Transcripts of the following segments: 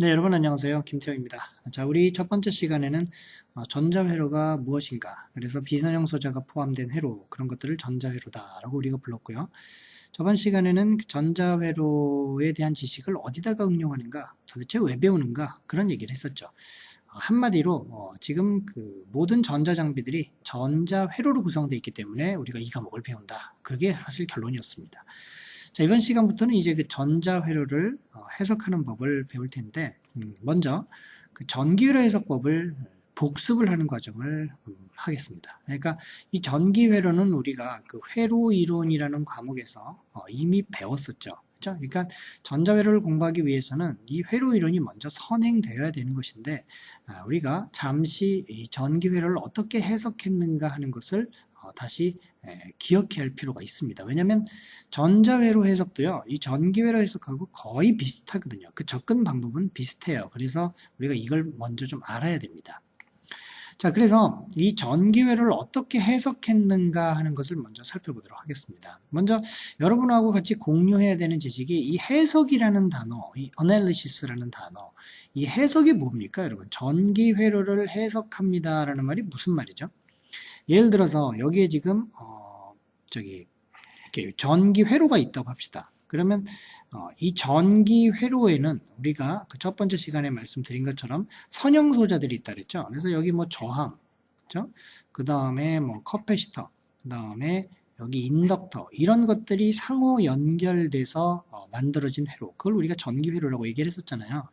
네, 여러분 안녕하세요. 김태형입니다. 자, 우리 첫 번째 시간에는 전자회로가 무엇인가, 그래서 비선형 소자가 포함된 회로, 그런 것들을 전자회로다라고 우리가 불렀고요. 저번 시간에는 그 전자회로에 대한 지식을 어디다가 응용하는가, 도대체 왜 배우는가, 그런 얘기를 했었죠. 한마디로 지금 그 모든 전자장비들이 전자회로로 구성되어 있기 때문에 우리가 이 과목을 배운다. 그게 사실 결론이었습니다. 자, 이번 시간부터는 이제 그 전자회로를 해석하는 법을 배울 텐데, 먼저 그 전기회로 해석법을 복습을 하는 과정을 하겠습니다. 그러니까 이 전기회로는 우리가 그 회로 이론이라는 과목에서 이미 배웠었죠. 그렇죠? 그러니까 전자회로를 공부하기 위해서는 이 회로 이론이 먼저 선행되어야 되는 것인데, 우리가 잠시 이 전기회로를 어떻게 해석했는가 하는 것을 다시 기억해야 할 필요가 있습니다. 왜냐하면 전자회로 해석도요, 이 전기회로 해석하고 거의 비슷하거든요. 그 접근 방법은 비슷해요. 그래서 우리가 이걸 먼저 좀 알아야 됩니다. 자, 그래서 이 전기회로를 어떻게 해석했는가 하는 것을 먼저 살펴보도록 하겠습니다. 먼저 여러분하고 같이 공유해야 되는 지식이 이 해석이라는 단어, 이 analysis라는 단어, 이 해석이 뭡니까, 여러분? 전기회로를 해석합니다라는 말이 무슨 말이죠? 예를 들어서 여기에 지금 이렇게 전기 회로가 있다고 합시다. 그러면 이 전기 회로에는 우리가 그 첫 번째 시간에 말씀드린 것처럼 선형 소자들이 있다 그랬죠. 그래서 여기 뭐 저항, 그렇죠? 그 다음에 뭐 커패시터, 그 다음에 여기 인덕터, 이런 것들이 상호 연결돼서 만들어진 회로, 그걸 우리가 전기 회로라고 얘기를 했었잖아요.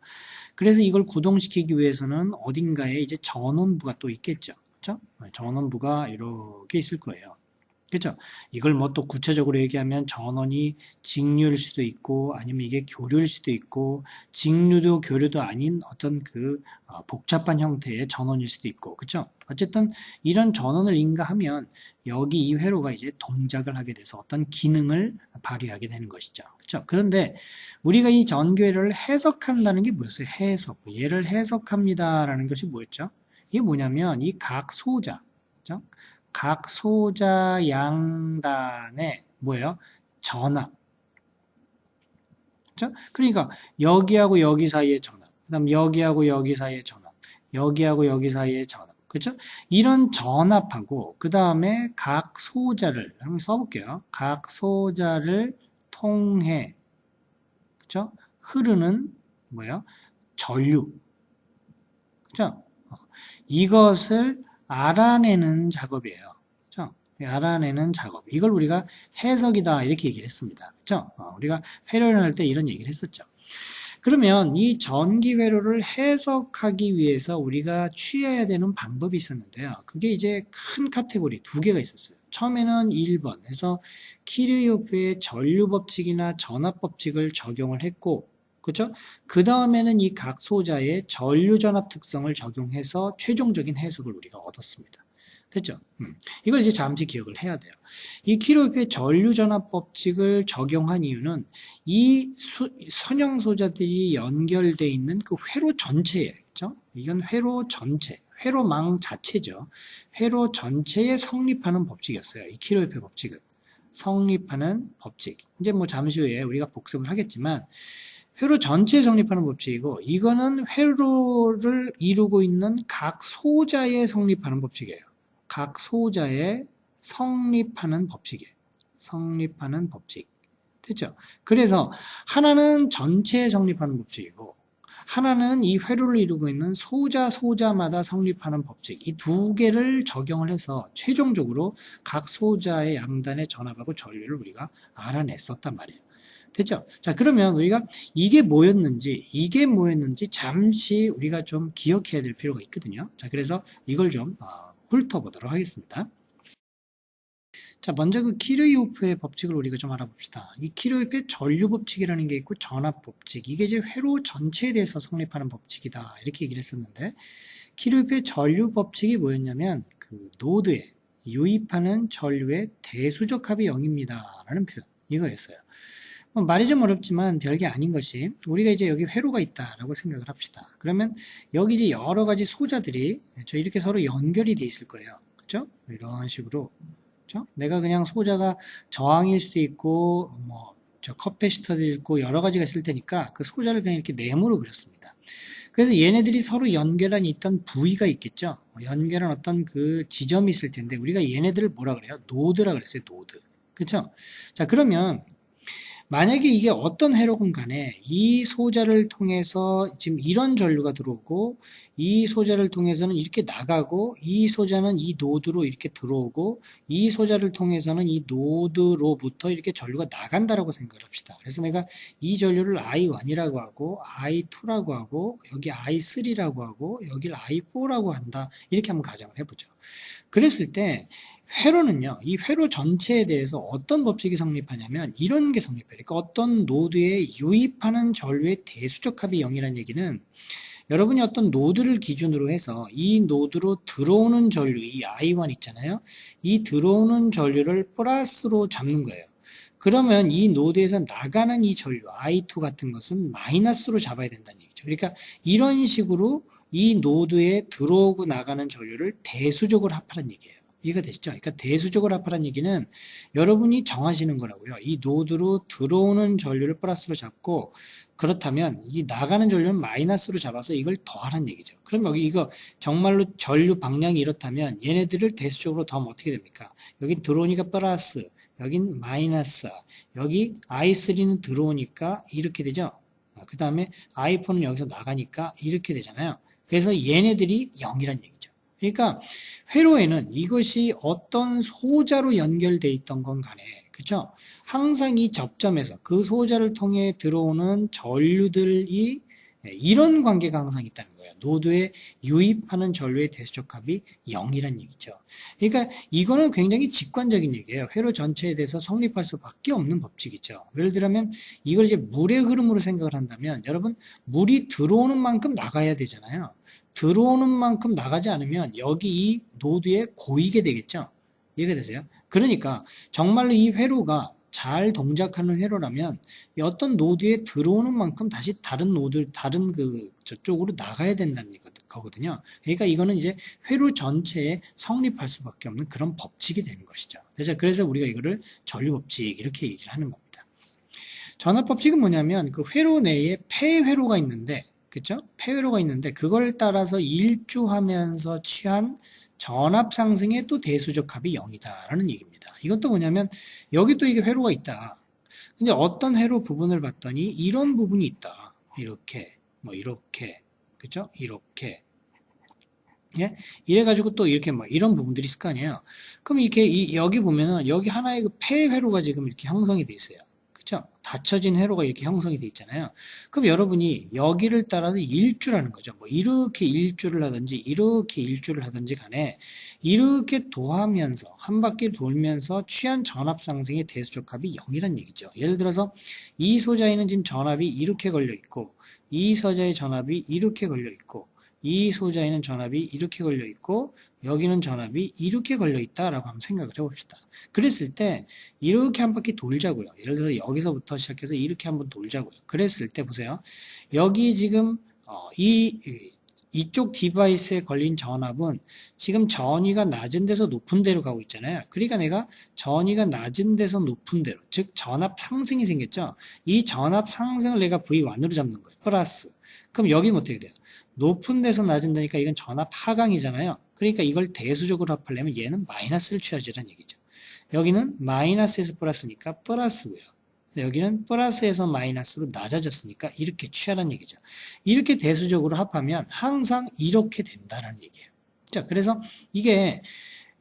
그래서 이걸 구동시키기 위해서는 어딘가에 이제 전원부가 또 있겠죠. 그렇죠? 전원부가 이렇게 있을 거예요. 그렇죠? 이걸 뭐 또 구체적으로 얘기하면 전원이 직류일 수도 있고, 아니면 이게 교류일 수도 있고, 직류도 교류도 아닌 어떤 그 복잡한 형태의 전원일 수도 있고, 그렇죠? 어쨌든 이런 전원을 인가하면 여기 이 회로가 이제 동작을 하게 돼서 어떤 기능을 발휘하게 되는 것이죠. 그렇죠? 그런데 우리가 이 전기회로를 해석한다는 게 뭐였어요? 해석. 얘를 해석합니다라는 것이 뭐였죠? 이게 뭐냐면 이 각 소자, 그렇죠? 각 소자 양단의 뭐예요? 전압. 그렇죠? 그러니까 여기하고 여기 사이의 전압. 그다음 여기하고 여기 사이의 전압. 여기하고 여기 사이의 전압. 그렇죠? 이런 전압하고 그다음에 각 소자를 한번 써 볼게요. 각 소자를 통해 그렇죠? 흐르는 뭐예요? 전류. 그렇죠? 이것을 알아내는 작업이에요. 그렇죠? 알아내는 작업. 이걸 우리가 해석이다 이렇게 얘기를 했습니다. 그렇죠? 우리가 회로를 할 때 이런 얘기를 했었죠. 그러면 이 전기 회로를 해석하기 위해서 우리가 취해야 되는 방법이 있었는데요. 그게 이제 큰 카테고리 두 개가 있었어요. 처음에는 1번 해서 키르요프의 전류 법칙이나 전압 법칙을 적용을 했고, 그렇죠? 그 다음에는 이 각 소자의 전류 전압 특성을 적용해서 최종적인 해석을 우리가 얻었습니다. 됐죠? 이걸 이제 잠시 기억을 해야 돼요. 이 키르요프의 전류 전압 법칙을 적용한 이유는 이 선형 소자들이 연결되어 있는 그 회로 전체에, 그렇죠? 이건 회로 전체, 회로망 자체죠. 회로 전체에 성립하는 법칙이었어요. 이 키르요프의 법칙은. 성립하는 법칙. 이제 뭐 잠시 후에 우리가 복습을 하겠지만, 회로 전체에 성립하는 법칙이고, 이거는 회로를 이루고 있는 각 소자에 성립하는 법칙이에요. 각 소자에 성립하는 법칙이에요. 성립하는 법칙. 됐죠? 그래서 하나는 전체에 성립하는 법칙이고, 하나는 이 회로를 이루고 있는 소자마다 성립하는 법칙. 이 두 개를 적용을 해서 최종적으로 각 소자의 양단의 전압하고 전류를 우리가 알아냈었단 말이에요. 됐죠? 자, 그러면 우리가 이게 뭐였는지 잠시 우리가 좀 기억해야 될 필요가 있거든요. 자, 그래서 이걸 좀 훑어보도록 하겠습니다. 자, 먼저 그 키르요프의 법칙을 우리가 좀 알아봅시다. 이 키르요프의 전류 법칙이라는 게 있고 전압 법칙, 이게 이제 회로 전체에 대해서 성립하는 법칙이다 이렇게 얘기를 했었는데, 키르요프의 전류 법칙이 뭐였냐면 그 노드에 유입하는 전류의 대수적 합이 0입니다 라는 표현, 이거였어요. 말이 좀 어렵지만 별게 아닌 것이, 우리가 이제 여기 회로가 있다라고 생각을 합시다. 그러면 여기 이제 여러 가지 소자들이 이렇게 서로 연결이 돼 있을 거예요. 그렇죠? 이런 식으로. 그렇죠? 내가 그냥 소자가 저항일 수도 있고, 뭐 저 커패시터도 있고 여러 가지가 있을 테니까 그 소자를 그냥 이렇게 네모로 그렸습니다. 그래서 얘네들이 서로 연결한 있던 부위가 있겠죠. 연결한 어떤 그 지점이 있을 텐데 우리가 얘네들을 뭐라 그래요? 노드라 그랬어요. 노드. 그렇죠? 자, 그러면 만약에 이게 어떤 회로건 간에 이 소자를 통해서 지금 이런 전류가 들어오고 이 소자를 통해서는 이렇게 나가고 이 소자는 이 노드로 이렇게 들어오고 이 소자를 통해서는 이 노드로부터 이렇게 전류가 나간다라고 생각을 합시다. 그래서 내가 이 전류를 I1이라고 하고 I2라고 하고 여기 I3라고 하고 여기를 I4라고 한다. 이렇게 한번 가정을 해보죠. 그랬을 때 회로는요, 이 회로 전체에 대해서 어떤 법칙이 성립하냐면 이런 게 성립해요. 그러니까 어떤 노드에 유입하는 전류의 대수적 합이 0이라는 얘기는 여러분이 어떤 노드를 기준으로 해서 이 노드로 들어오는 전류, 이 I1 있잖아요. 이 들어오는 전류를 플러스로 잡는 거예요. 그러면 이 노드에서 나가는 이 전류, I2 같은 것은 마이너스로 잡아야 된다는 얘기죠. 그러니까 이런 식으로 이 노드에 들어오고 나가는 전류를 대수적으로 합하라는 얘기예요. 이해가 되시죠? 그러니까 대수적으로 합하라는 얘기는 여러분이 정하시는 거라고요. 이 노드로 들어오는 전류를 플러스로 잡고 그렇다면 이 나가는 전류는 마이너스로 잡아서 이걸 더하라는 얘기죠. 그럼 여기 이거 정말로 전류 방향이 이렇다면 얘네들을 대수적으로 더하면 어떻게 됩니까? 여긴 들어오니까 플러스, 여긴 마이너스, 여기 I3는 들어오니까 이렇게 되죠. 그 다음에 I4는 여기서 나가니까 이렇게 되잖아요. 그래서 얘네들이 0이란 얘기죠. 그러니까 회로에는 이것이 어떤 소자로 연결되어 있던 건 간에 그렇죠? 항상 이 접점에서 그 소자를 통해 들어오는 전류들이 이런 관계가 항상 있다는 거예요. 노드에 유입하는 전류의 대수적 합이 0이란 얘기죠. 그러니까 이거는 굉장히 직관적인 얘기예요. 회로 전체에 대해서 성립할 수밖에 없는 법칙이죠. 예를 들면 이걸 이제 물의 흐름으로 생각을 한다면 여러분 물이 들어오는 만큼 나가야 되잖아요. 들어오는 만큼 나가지 않으면 여기 이 노드에 고이게 되겠죠. 이해가 되세요? 그러니까 정말로 이 회로가 잘 동작하는 회로라면 어떤 노드에 들어오는 만큼 다시 다른 노드, 다른 그 저쪽으로 나가야 된다는 거거든요. 그러니까 이거는 이제 회로 전체에 성립할 수밖에 없는 그런 법칙이 되는 것이죠. 그래서 우리가 이거를 전류법칙 이렇게 얘기를 하는 겁니다. 전압법칙은 뭐냐면 그 회로 내에 폐회로가 있는데 그쵸? 폐회로가 있는데 그걸 따라서 일주하면서 취한 전압 상승의 또 대수적 합이 0이다라는 얘기입니다. 이것도 뭐냐면 여기 또 이게 회로가 있다. 근데 어떤 회로 부분을 봤더니 이런 부분이 있다. 이렇게 뭐 이렇게 그쵸? 이렇게 예? 이래가지고 또 이렇게 막 이런 부분들이 있을 거 아니에요. 그럼 이렇게 여기 보면은 여기 하나의 그 폐회로가 지금 이렇게 형성이 돼 있어요. 그쵸? 닫혀진 회로가 이렇게 형성이 돼 있잖아요. 그럼 여러분이 여기를 따라서 일주라는 거죠. 뭐 이렇게 일주를 하든지 이렇게 일주를 하든지 간에 이렇게 도하면서 한 바퀴 돌면서 취한 전압 상승의 대수적 합이 0이란 얘기죠. 예를 들어서 이 소자에는 지금 전압이 이렇게 걸려 있고 이 소자의 전압이 이렇게 걸려 있고 이 소자에는 전압이 이렇게 걸려 있고 여기는 전압이 이렇게 걸려 있다라고 한번 생각을 해봅시다. 그랬을 때 이렇게 한 바퀴 돌자고요. 예를 들어서 여기서부터 시작해서 이렇게 한번 돌자고요. 그랬을 때 보세요. 여기 지금 이쪽 디바이스에 걸린 전압은 지금 전위가 낮은 데서 높은 데로 가고 있잖아요. 그러니까 내가 전위가 낮은 데서 높은 데로, 즉 전압 상승이 생겼죠. 이 전압 상승을 내가 V1으로 잡는 거예요. 플러스. 그럼 여기는 어떻게 돼요? 높은 데서 낮은 데니까 이건 전압 하강이잖아요. 그러니까 이걸 대수적으로 합하려면 얘는 마이너스를 취하지라는 얘기죠. 여기는 마이너스에서 플러스니까 플러스고요. 여기는 플러스에서 마이너스로 낮아졌으니까 이렇게 취하라는 얘기죠. 이렇게 대수적으로 합하면 항상 이렇게 된다는 얘기예요. 자, 그래서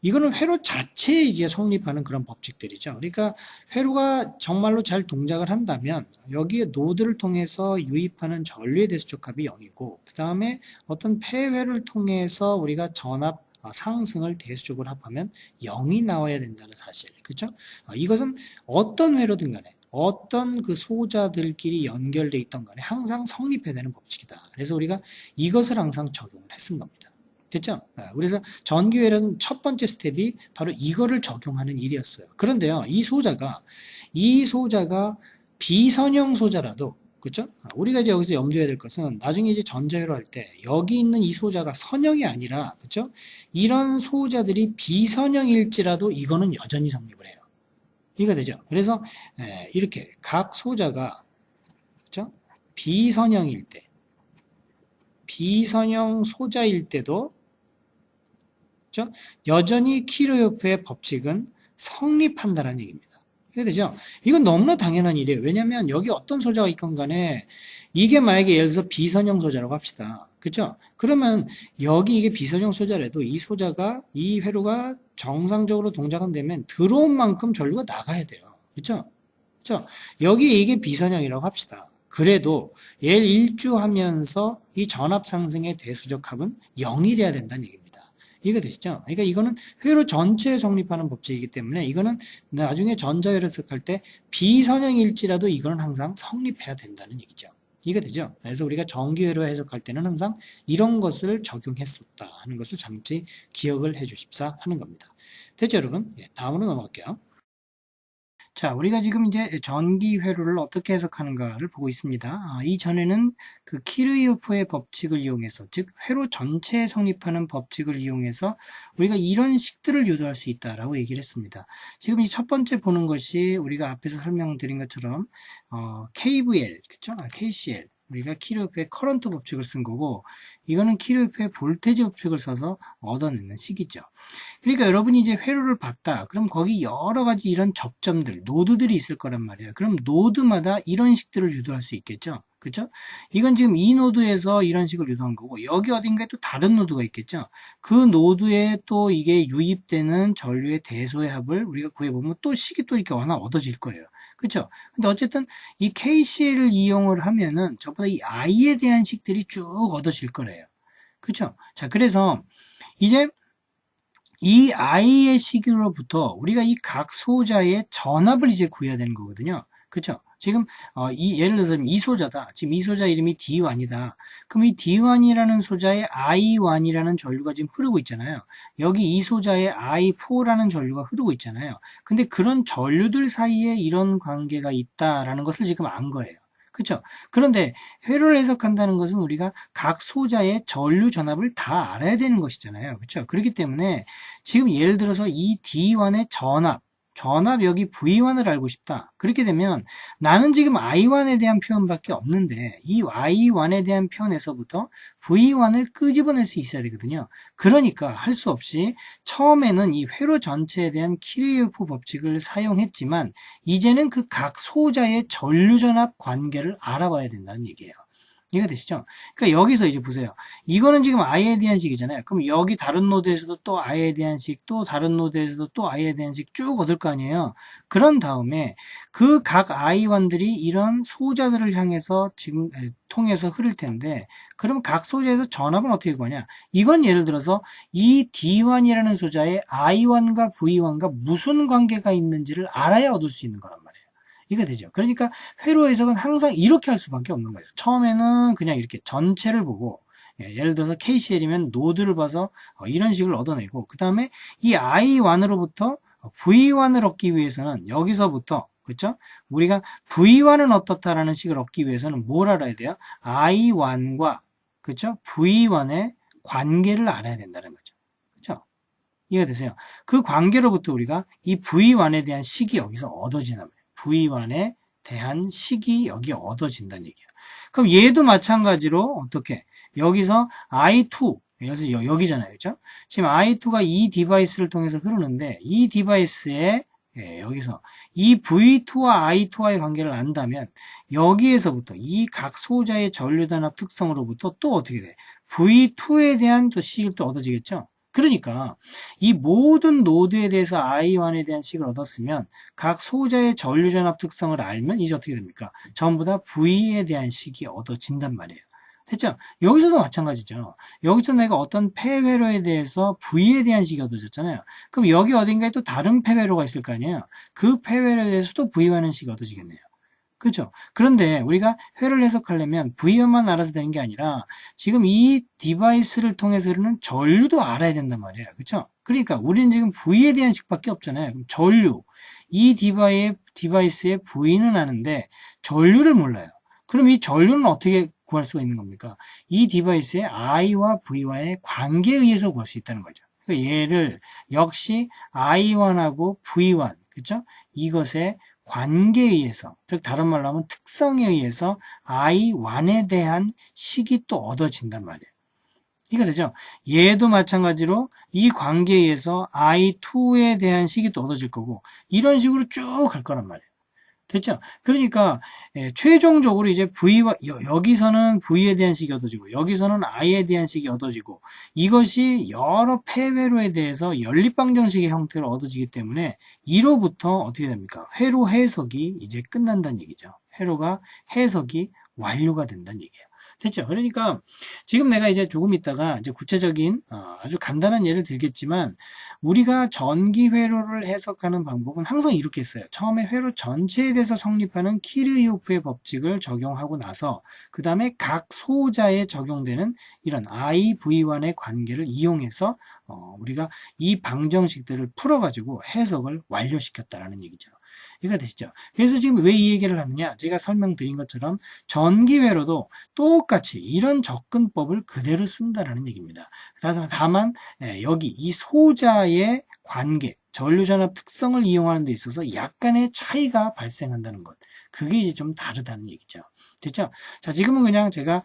이거는 회로 자체에 이제 성립하는 그런 법칙들이죠. 그러니까 회로가 정말로 잘 동작을 한다면 여기에 노드를 통해서 유입하는 전류의 대수적 합이 0이고 그 다음에 어떤 폐회를 통해서 우리가 전압 상승을 대수적으로 합하면 0이 나와야 된다는 사실. 그렇죠? 이것은 어떤 회로든 간에 어떤 그 소자들끼리 연결돼 있던 간에 항상 성립해야 되는 법칙이다. 그래서 우리가 이것을 항상 적용을 했은 겁니다. 됐죠? 그래서 전기회로는 첫 번째 스텝이 바로 이거를 적용하는 일이었어요. 그런데요, 이 소자가 비선형 소자라도, 그렇죠? 우리가 이제 여기서 염두해야 될 것은 나중에 이제 전자회로 할 때 여기 있는 이 소자가 선형이 아니라, 그렇죠? 이런 소자들이 비선형일지라도 이거는 여전히 성립을 해요. 이해가 되죠? 그래서 이렇게 각 소자가 그렇죠? 비선형일 때, 비선형 소자일 때도 그렇죠? 여전히 키르요프의 법칙은 성립한다는 얘기입니다. 이해되죠? 이건 너무나 당연한 일이에요. 왜냐하면 여기 어떤 소자가 있건 간에 이게 만약에 예를 들어서 비선형 소자라고 합시다. 그렇죠? 그러면 여기 이게 비선형 소자라도 이 소자가 이 회로가 정상적으로 동작은 되면 들어온 만큼 전류가 나가야 돼요. 그렇죠? 그렇죠? 여기 이게 비선형이라고 합시다. 그래도 얘를 일주하면서 이 전압 상승의 대수적 합은 0이 돼야 된다는 얘기입니다. 이해가 되시죠? 그러니까 이거는 회로 전체에 성립하는 법칙이기 때문에 이거는 나중에 전자회로 해석할 때 비선형일지라도 이거는 항상 성립해야 된다는 얘기죠. 이해가 되죠? 그래서 우리가 전기회로 해석할 때는 항상 이런 것을 적용했었다 하는 것을 잠시 기억을 해 주십사 하는 겁니다. 됐죠, 여러분? 다음으로 넘어갈게요. 자, 우리가 지금 이제 전기 회로를 어떻게 해석하는가를 보고 있습니다. 이전에는 그 키르요프의 법칙을 이용해서, 즉 회로 전체에 성립하는 법칙을 이용해서 우리가 이런 식들을 유도할 수 있다라고 얘기를 했습니다. 지금 이 첫 번째 보는 것이 우리가 앞에서 설명드린 것처럼 KVL, 그쵸? KCL. 우리가 키르요프의 커런트 법칙을 쓴 거고, 이거는 키르요프의 볼테지 법칙을 써서 얻어내는 식이죠. 그러니까 여러분이 이제 회로를 봤다. 그럼 거기 여러 가지 이런 접점들, 노드들이 있을 거란 말이에요. 그럼 노드마다 이런 식들을 유도할 수 있겠죠. 그죠? 이건 지금 이 노드에서 이런 식을 유도한 거고, 여기 어딘가에 또 다른 노드가 있겠죠. 그 노드에 또 이게 유입되는 전류의 대소의 합을 우리가 구해보면 또 식이 또 이렇게 하나 얻어질 거예요. 그죠? 근데 어쨌든 이 KCL을 이용을 하면은 전부 다 이 I에 대한 식들이 쭉 얻어질 거래요. 그죠? 자, 그래서 이제 이 I의 식으로부터 우리가 이 각 소자의 전압을 이제 구해야 되는 거거든요. 그쵸? 지금 예를 들어서 이 소자다. 지금 이 소자 이름이 D1이다. 그럼 이 D1이라는 소자에 I1이라는 전류가 지금 흐르고 있잖아요. 여기 이 소자에 I4라는 전류가 흐르고 있잖아요. 근데 그런 전류들 사이에 이런 관계가 있다라는 것을 지금 안 거예요. 그렇죠? 그런데 회로를 해석한다는 것은 우리가 각 소자의 전류 전압을 다 알아야 되는 것이잖아요. 그렇죠? 그렇기 때문에 지금 예를 들어서 이 D1의 전압 여기 V1을 알고 싶다. 그렇게 되면 나는 지금 I1에 대한 표현밖에 없는데 이 I1에 대한 표현에서부터 V1을 끄집어낼 수 있어야 되거든요. 그러니까 할 수 없이 처음에는 이 회로 전체에 대한 키르요프 법칙을 사용했지만 이제는 그 각 소자의 전류전압 관계를 알아봐야 된다는 얘기예요. 이해가 되시죠? 그러니까 여기서 이제 보세요. 이거는 지금 I에 대한 식이잖아요. 그럼 여기 다른 노드에서도 또 I에 대한 식, 또 다른 노드에서도 또 I에 대한 식 쭉 얻을 거 아니에요. 그런 다음에 그 각 I1들이 이런 소자들을 향해서 지금 통해서 흐를 텐데 그럼 각 소자에서 전압은 어떻게 구하냐? 이건 예를 들어서 이 D1이라는 소자에 I1과 V1과 무슨 관계가 있는지를 알아야 얻을 수 있는 거란 말이에요. 이게 되죠. 그러니까 회로 해석은 항상 이렇게 할 수밖에 없는 거예요. 처음에는 그냥 이렇게 전체를 보고 예를 들어서 KCL이면 노드를 봐서 이런 식을 얻어내고 그 다음에 이 I1으로부터 V1을 얻기 위해서는 여기서부터 그렇죠? 우리가 V1은 어떻다라는 식을 얻기 위해서는 뭘 알아야 돼요? I1과 그렇죠? V1의 관계를 알아야 된다는 거죠. 그렇죠? 이해가 되세요? 그 관계로부터 우리가 이 V1에 대한 식이 여기서 얻어지는 거예요. V1에 대한 식이 여기 얻어진다는 얘기예요. 그럼 얘도 마찬가지로 어떻게? 여기서 I2, 여기서 여기잖아요. 그죠? 지금 I2가 이 디바이스를 통해서 흐르는데 이 디바이스에 여기서 이 V2와 I2와의 관계를 안다면 여기에서부터 이 각 소자의 전류단합 특성으로부터 또 어떻게 돼? V2에 대한 또 식이 또 얻어지겠죠? 그러니까 이 모든 노드에 대해서 I1에 대한 식을 얻었으면 각 소자의 전류전압 특성을 알면 이제 어떻게 됩니까? 전부 다 V에 대한 식이 얻어진단 말이에요. 됐죠? 여기서도 마찬가지죠. 여기서 내가 어떤 폐회로에 대해서 V에 대한 식이 얻어졌잖아요. 그럼 여기 어딘가에 또 다른 폐회로가 있을 거 아니에요? 그 폐회로에 대해서도 V라는 식이 얻어지겠네요. 그렇죠? 그런데 우리가 회를 해석하려면 V만 알아서 되는 게 아니라 지금 이 디바이스를 통해서 흐르는 전류도 알아야 된단 말이에요. 그렇죠? 그러니까 우리는 지금 V에 대한 식밖에 없잖아요. 그럼 전류, 이 디바이스의 V는 아는데 전류를 몰라요. 그럼 이 전류는 어떻게 구할 수가 있는 겁니까? 이 디바이스의 I와 V와의 관계에 의해서 구할 수 있다는 거죠. 얘를 역시 I1하고 V1, 그쵸? 이것의 관계에 의해서, 즉 다른 말로 하면 특성에 의해서 I1에 대한 식이 또 얻어진단 말이에요. 이해가 되죠? 얘도 마찬가지로 이 관계에 의해서 I2에 대한 식이 또 얻어질 거고, 이런 식으로 쭉 갈 거란 말이에요. 됐죠? 그러니까 최종적으로 이제 V와 여기서는 V에 대한 식이 얻어지고 여기서는 I에 대한 식이 얻어지고, 이것이 여러 폐회로에 대해서 연립방정식의 형태로 얻어지기 때문에 이로부터 어떻게 됩니까? 회로 해석이 이제 끝난다는 얘기죠. 회로가 해석이 완료가 된다는 얘기예요. 됐죠? 그러니까 지금 내가 이제 조금 있다가 이제 구체적인 아주 간단한 예를 들겠지만, 우리가 전기 회로를 해석하는 방법은 항상 이렇게 했어요. 처음에 회로 전체에 대해서 성립하는 키르히오프의 법칙을 적용하고 나서 그 다음에 각 소자에 적용되는 이런 IV1의 관계를 이용해서 우리가 이 방정식들을 풀어가지고 해석을 완료시켰다라는 얘기죠. 이해가 되시죠? 그래서 지금 왜 이 얘기를 하느냐, 제가 설명드린 것처럼 전기회로도 똑같이 이런 접근법을 그대로 쓴다라는 얘기입니다. 다만 여기 이 소자의 관계, 전류전압 특성을 이용하는 데 있어서 약간의 차이가 발생한다는 것, 그게 이제 좀 다르다는 얘기죠. 됐죠? 자, 지금은 그냥 제가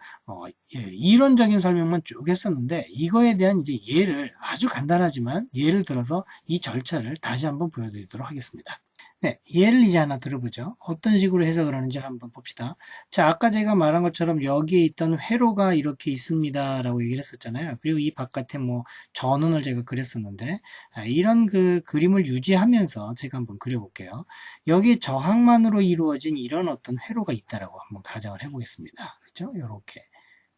이론적인 설명만 쭉 했었는데, 이거에 대한 이제 예를, 아주 간단하지만 예를 들어서 이 절차를 다시 한번 보여드리도록 하겠습니다. 네, 예를 이제 하나 들어보죠. 어떤 식으로 해석을 하는지 한번 봅시다. 자, 아까 제가 말한 것처럼 여기에 있던 회로가 이렇게 있습니다 라고 얘기를 했었잖아요. 그리고 이 바깥에 뭐 전원을 제가 그렸었는데, 이런 그 그림을 유지하면서 제가 한번 그려볼게요. 여기 저항만으로 이루어진 이런 어떤 회로가 있다라고 한번 가정을 해보겠습니다. 그렇죠? 이렇게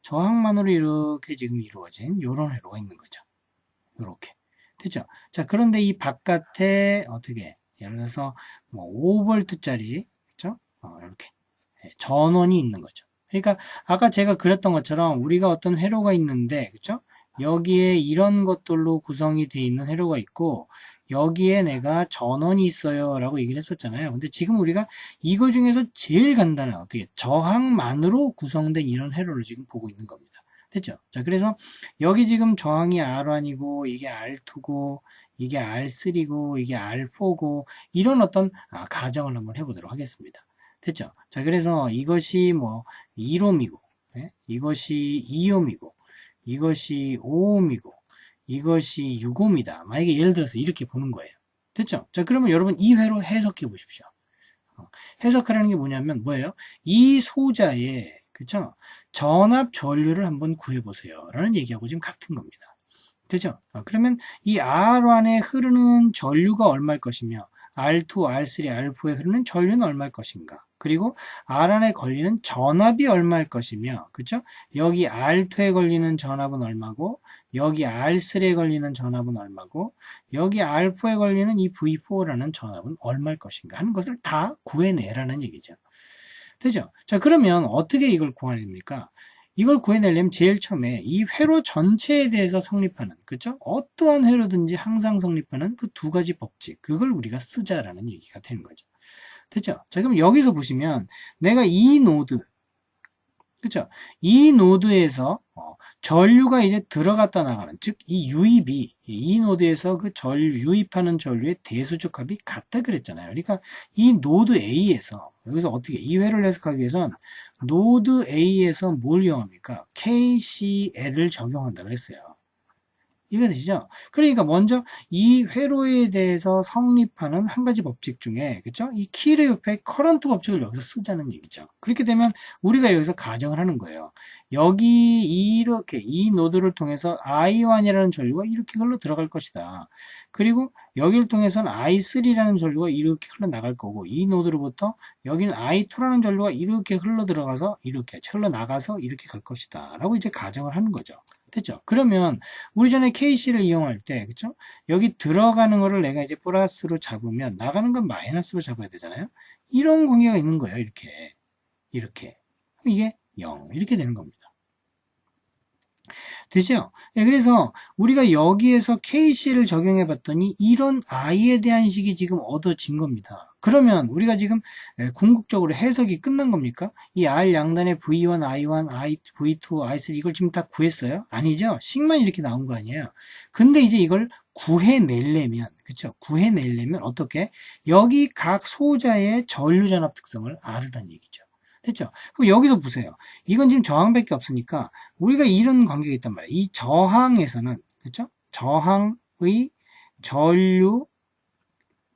저항만으로 이렇게 지금 이루어진 이런 회로가 있는 거죠. 이렇게 됐죠? 자, 그런데 이 바깥에 어떻게, 예를 들어서 뭐 5V짜리, 그렇죠? 이렇게 전원이 있는 거죠. 그러니까 아까 제가 그렸던 것처럼 우리가 어떤 회로가 있는데, 그렇죠? 여기에 이런 것들로 구성이 되어 있는 회로가 있고, 여기에 내가 전원이 있어요 라고 얘기를 했었잖아요. 근데 지금 우리가 이거 중에서 제일 간단한 어떻게 저항만으로 구성된 이런 회로를 지금 보고 있는 겁니다. 됐죠? 자, 그래서 여기 지금 저항이 R1이고 이게 R2고 이게 R3고 이게 R4고 이런 어떤 가정을 한번 해보도록 하겠습니다. 됐죠? 자, 그래서 이것이 뭐 1옴이고 이것이 2옴이고 이것이 5옴이고 이것이 6옴이다. 만약에 예를 들어서 이렇게 보는 거예요. 됐죠? 자, 그러면 여러분 이 회로 해석해 보십시오. 해석하라는 게 뭐냐면 뭐예요? 이 소자의, 그쵸? 전압 전류를 한번 구해보세요 라는 얘기하고 지금 같은 겁니다. 되죠? 그러면 이 R1에 흐르는 전류가 얼마일 것이며 R2, R3, R4에 흐르는 전류는 얼마일 것인가, 그리고 R1에 걸리는 전압이 얼마일 것이며, 그쵸? 여기 R2에 걸리는 전압은 얼마고, 여기 R3에 걸리는 전압은 얼마고, 여기 R4에 걸리는 이 V4라는 전압은 얼마일 것인가 하는 것을 다 구해내라는 얘기죠. 되죠? 자, 그러면 어떻게 이걸 구해냅니까? 이걸 구해내려면 제일 처음에 이 회로 전체에 대해서 성립하는, 그죠? 어떠한 회로든지 항상 성립하는 그 두 가지 법칙, 그걸 우리가 쓰자라는 얘기가 되는 거죠. 됐죠? 자, 그럼 여기서 보시면 내가 이 노드, 그죠? 이 노드에서 전류가 이제 들어갔다 나가는, 즉 이 유입이 이 노드에서 그 유입하는 전류의 대수축합이 같다 그랬잖아요. 그러니까 이 노드 A에서, 여기서 어떻게 이 회로를 해석하기 위해선 노드 A에서 뭘 이용합니까? KCL을 적용한다 그랬어요. 이해가 되시죠? 그러니까 먼저 이 회로에 대해서 성립하는 한 가지 법칙 중에, 그쵸? 이 키르요프의 커런트 법칙을 여기서 쓰자는 얘기죠. 그렇게 되면 우리가 여기서 가정을 하는 거예요. 여기 이렇게 이 노드를 통해서 I1이라는 전류가 이렇게 흘러 들어갈 것이다. 그리고 여기를 통해서는 I3라는 전류가 이렇게 흘러 나갈 거고, 이 노드로부터 여기는 I2라는 전류가 이렇게 흘러 들어가서 이렇게 흘러 나가서 이렇게 갈 것이다 라고 이제 가정을 하는 거죠. 됐죠? 그러면 우리 전에 KC를 이용할 때, 그쵸? 여기 들어가는 거를 내가 이제 플러스로 잡으면 나가는 건 마이너스로 잡아야 되잖아요? 이런 관계가 있는 거예요. 이렇게. 이렇게. 이게 0. 이렇게 되는 겁니다. 되죠? 네, 그래서 우리가 여기에서 KC를 적용해 봤더니 이런 I에 대한 식이 지금 얻어진 겁니다. 그러면 우리가 지금 궁극적으로 해석이 끝난 겁니까? 이 R 양단의 V1, I1, V2, I3 이걸 지금 다 구했어요? 아니죠? 식만 이렇게 나온 거 아니에요? 근데 이제 이걸 구해내려면, 그쵸? 구해내려면 어떻게? 여기 각 소자의 전류전압 특성을 알으라는 얘기죠. 됐죠? 그럼 여기서 보세요. 이건 지금 저항밖에 없으니까 우리가 이런 관계가 있단 말이에요. 이 저항에서는, 그쵸? 저항의 전류,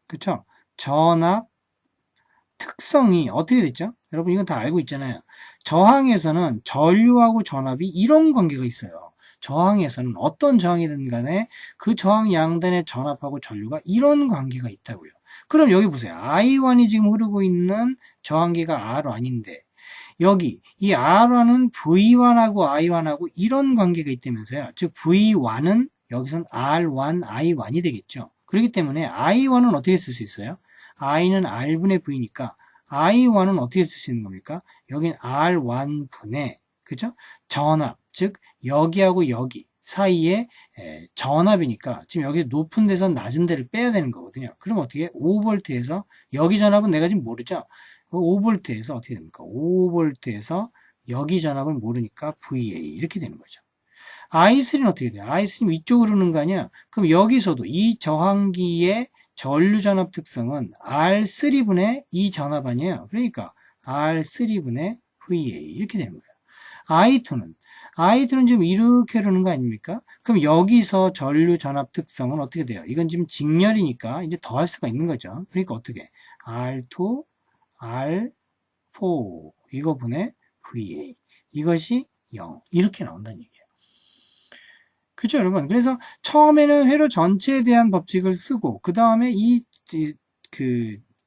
그쵸? 전압 특성이 어떻게 됐죠? 여러분 이건 다 알고 있잖아요. 저항에서는 전류하고 전압이 이런 관계가 있어요. 저항에서는 어떤 저항이든 간에 그 저항 양단의 전압하고 전류가 이런 관계가 있다고요. 그럼 여기 보세요. I1이 지금 흐르고 있는 저항기가 R1인데 여기 이 R1은 V1하고 I1하고 이런 관계가 있다면서요. 즉 V1은 여기선 R1, I1이 되겠죠. 그렇기 때문에 I1은 어떻게 쓸 수 있어요? I는 R분의 V니까 I1은 어떻게 쓸 수 있는 겁니까? 여긴 R1분의 그죠? 전압, 즉 여기하고 여기 사이에 전압이니까 지금 여기 높은 데서 낮은 데를 빼야 되는 거거든요. 그럼 어떻게 5V에서 여기 전압은 내가 지금 모르죠? 5V에서 어떻게 됩니까? 5V에서 여기 전압을 모르니까 VA 이렇게 되는 거죠. I3는 어떻게 돼요? I3는 위쪽으로 흐르는 거 아니야? 그럼 여기서도 이 저항기의 전류전압 특성은 R3분의 이 전압 아니에요? 그러니까 R3분의 VA 이렇게 되는 거예요. I2는 지금 이렇게 흐르는 거 아닙니까? 그럼 여기서 전류전압 특성은 어떻게 돼요? 이건 지금 직렬이니까 이제 더할 수가 있는 거죠. 그러니까 어떻게? R2, R4 이거 분의 VA 이것이 0 이렇게 나온다는 얘기예요. 그죠 여러분? 그래서 처음에는 회로 전체에 대한 법칙을 쓰고 그 다음에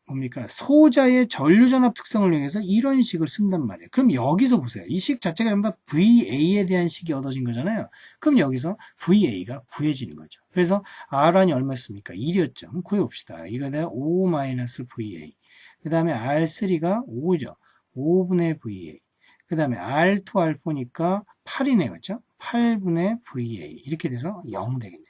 뭡니까 소자의 전류전압 특성을 이용해서 이런 식을 쓴단 말이에요. 그럼 여기서 보세요. 이 식 자체가 전부 다 VA에 대한 식이 얻어진 거잖아요. 그럼 여기서 VA가 구해지는 거죠. 그래서 R1이 얼마였습니까? 1이었죠. 구해봅시다. 이거 내가 5-VA 그 다음에 R3가 5죠. 5분의 VA 그 다음에 R2, R4니까 8이네요. 그렇죠? 8분의 VA 이렇게 돼서 0 되겠네요.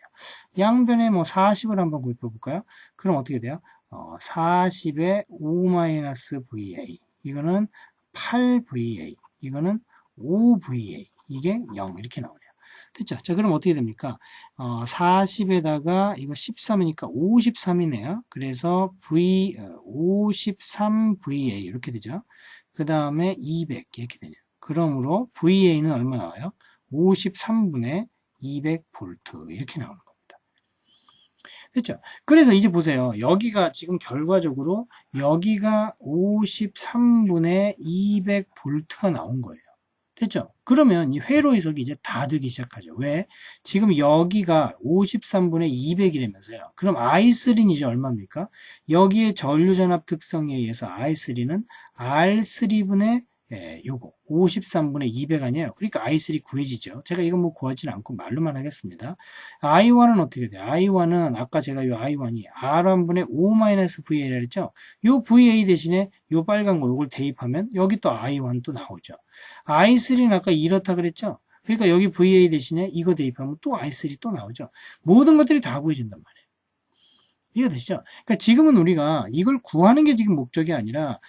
양변에 뭐 40을 한번 구입해 볼까요? 그럼 어떻게 돼요? 40에 5-VA 이거는 8VA 이거는 5VA 이게 0 이렇게 나오네요. 됐죠? 자 그럼 어떻게 됩니까? 40에다가 이거 13이니까 53이네요. 그래서 53VA 이렇게 되죠. 그 다음에 200 이렇게 되죠. 그러므로 VA는 얼마 나와요? 53분의 200V 이렇게 나오는 겁니다. 됐죠? 그래서 이제 보세요. 여기가 지금 결과적으로 여기가 53분의 200V가 나온 거예요. 됐죠? 그러면 이 회로 해석이 이제 다 되기 시작하죠. 왜? 지금 여기가 53분의 200이라면서요. 그럼 I3는 이제 얼마입니까? 여기에 전류전압 특성에 의해서 I3는 R3분의 요거 53분의 200 아니에요. 그러니까 I3 구해지죠. 제가 이건 뭐 구하지는 않고 말로만 하겠습니다. I1은 어떻게 돼요? I1은 아까 제가 이 I1이 R1분의 5-VA라 했죠. 요 VA 대신에 요 빨간 거 요걸 대입하면 여기 또 I1 또 나오죠. I3는 아까 이렇다 그랬죠. 그러니까 여기 VA 대신에 이거 대입하면 또 I3 또 나오죠. 모든 것들이 다 구해진단 말이에요. 이해가 되시죠? 그러니까 지금은 우리가 이걸 구하는 게 지금 목적이 아니라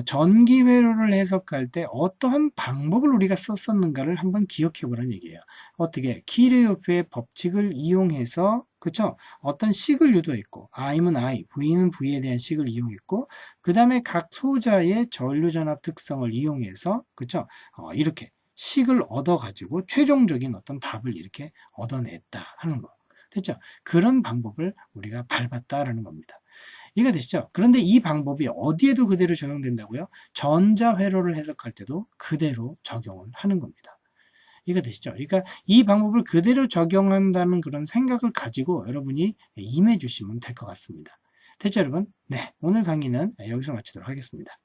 전기 회로를 해석할 때 어떠한 방법을 우리가 썼었는가를 한번 기억해 보라는 얘기예요. 어떻게 키르호프의 법칙을 이용해서 그렇죠? 어떤 식을 유도했고 I는 I, V는 V에 대한 식을 이용했고 그 다음에 각 소자의 전류전압 특성을 이용해서 그렇죠? 이렇게 식을 얻어가지고 최종적인 어떤 답을 이렇게 얻어냈다 하는 거. 됐죠? 그런 방법을 우리가 밟았다라는 겁니다. 이해가 되시죠? 그런데 이 방법이 어디에도 그대로 적용된다고요? 전자회로를 해석할 때도 그대로 적용을 하는 겁니다. 이해가 되시죠? 그러니까 이 방법을 그대로 적용한다는 그런 생각을 가지고 여러분이 임해 주시면 될 것 같습니다. 됐죠, 여러분? 네, 오늘 강의는 여기서 마치도록 하겠습니다.